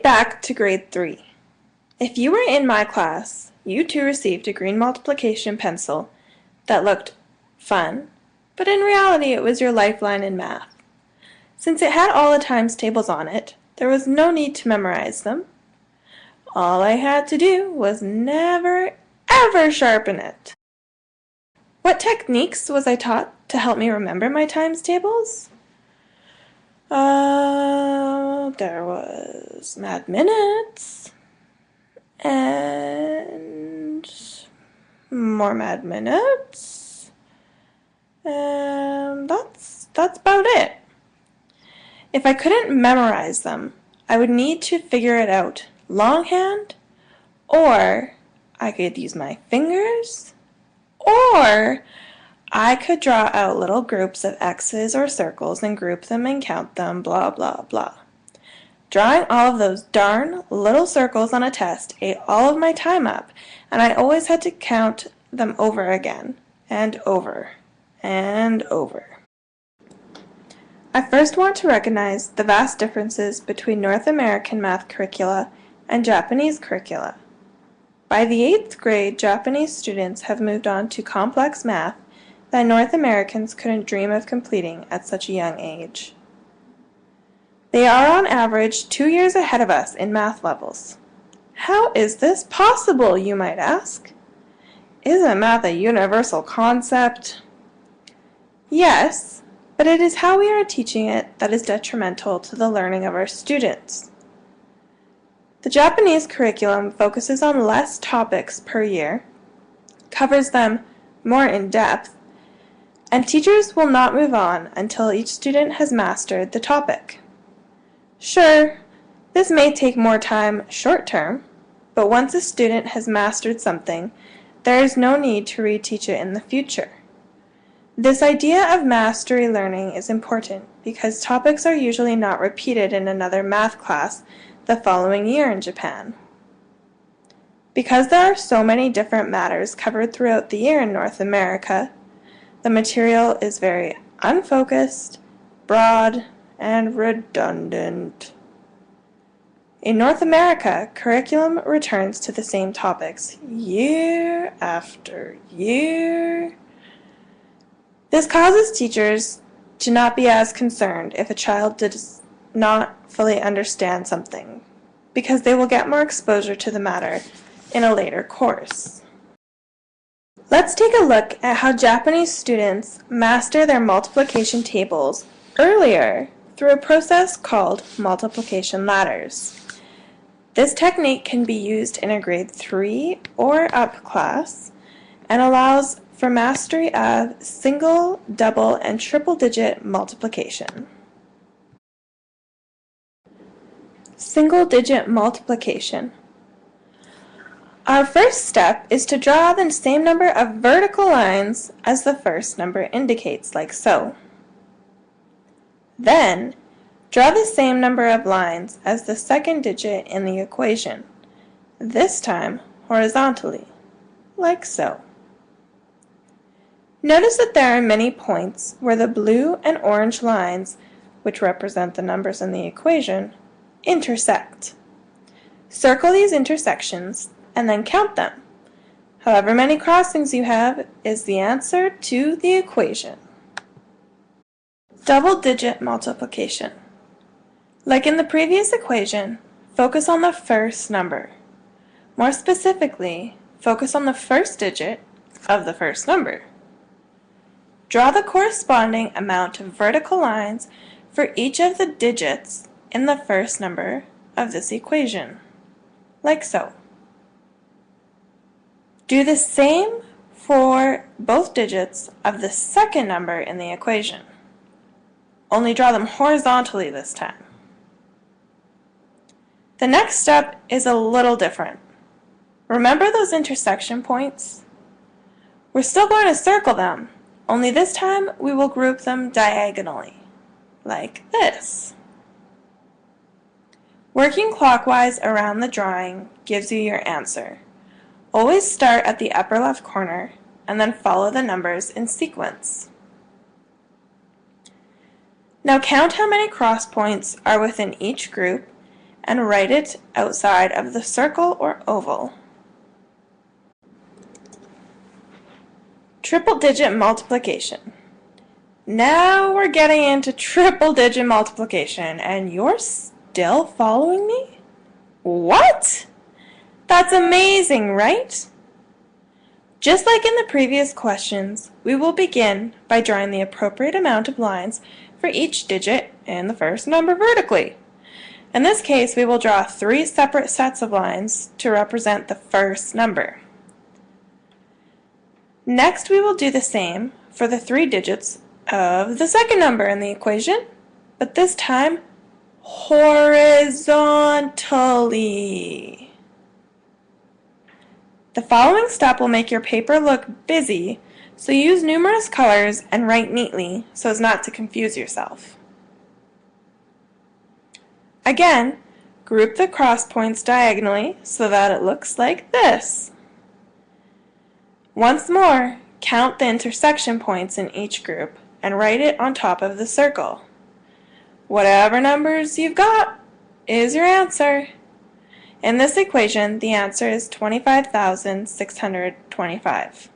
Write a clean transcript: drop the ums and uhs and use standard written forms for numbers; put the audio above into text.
back to grade 3. If you were in my class, you too received a green multiplication pencil that looked fun, but in reality it was your lifeline in math. Since it had all the times tables on it, there was no need to memorize them. All I had to do was never, ever sharpen it. What techniques was I taught to help me remember my times tables? There was Mad Minutes, and more Mad Minutes, and that's about it. If I couldn't memorize them, I would need to figure it out longhand, or I could use my fingers, or I could draw out little groups of X's or circles and group them and count them, blah, blah, blah. Drawing all of those darn little circles on a test ate all of my time up, and I always had to count them over again, and over, and over. I first want to recognize the vast differences between North American math curricula and Japanese curricula. By the 8th grade, Japanese students have moved on to complex math that North Americans couldn't dream of completing at such a young age. They are on average 2 years ahead of us in math levels. How is this possible, you might ask? Isn't math a universal concept? Yes, but it is how we are teaching it that is detrimental to the learning of our students. The Japanese curriculum focuses on less topics per year, covers them more in depth, and teachers will not move on until each student has mastered the topic. Sure, this may take more time short term, but once a student has mastered something, there is no need to reteach it in the future. This idea of mastery learning is important because topics are usually not repeated in another math class the following year in Japan. Because there are so many different matters covered throughout the year in North America, the material is very unfocused, broad, and redundant. In North America, curriculum returns to the same topics year after year. This causes teachers to not be as concerned if a child does not fully understand something, because they will get more exposure to the matter in a later course. Let's take a look at how Japanese students master their multiplication tables earlier through a process called multiplication ladders. This technique can be used in a grade 3 or up class and allows for mastery of single, double, and triple digit multiplication. Single digit multiplication. Our first step is to draw the same number of vertical lines as the first number indicates, like so. Then, draw the same number of lines as the second digit in the equation, this time horizontally, like so. Notice that there are many points where the blue and orange lines, which represent the numbers in the equation, intersect. Circle these intersections and then count them. However many crossings you have is the answer to the equation. Double-digit multiplication. Like in the previous equation, focus on the first number. More specifically, focus on the first digit of the first number. Draw the corresponding amount of vertical lines for each of the digits in the first number of this equation, like so. Do the same for both digits of the second number in the equation. Only draw them horizontally this time. The next step is a little different. Remember those intersection points? We're still going to circle them, only this time we will group them diagonally, like this. Working clockwise around the drawing gives you your answer. Always start at the upper left corner and then follow the numbers in sequence. Now count how many cross points are within each group and write it outside of the circle or oval. Triple digit multiplication. Now we're getting into triple digit multiplication, and you're still following me? What? That's amazing, right? Just like in the previous questions, we will begin by drawing the appropriate amount of lines for each digit and the first number vertically. In this case, we will draw 3 separate sets of lines to represent the first number. Next, we will do the same for the 3 digits of the second number in the equation, but this time horizontally. The following step will make your paper look busy, so use numerous colors and write neatly so as not to confuse yourself. Again, group the cross points diagonally so that it looks like this. Once more, count the intersection points in each group and write it on top of the circle. Whatever numbers you've got is your answer. In this equation, the answer is 25,625.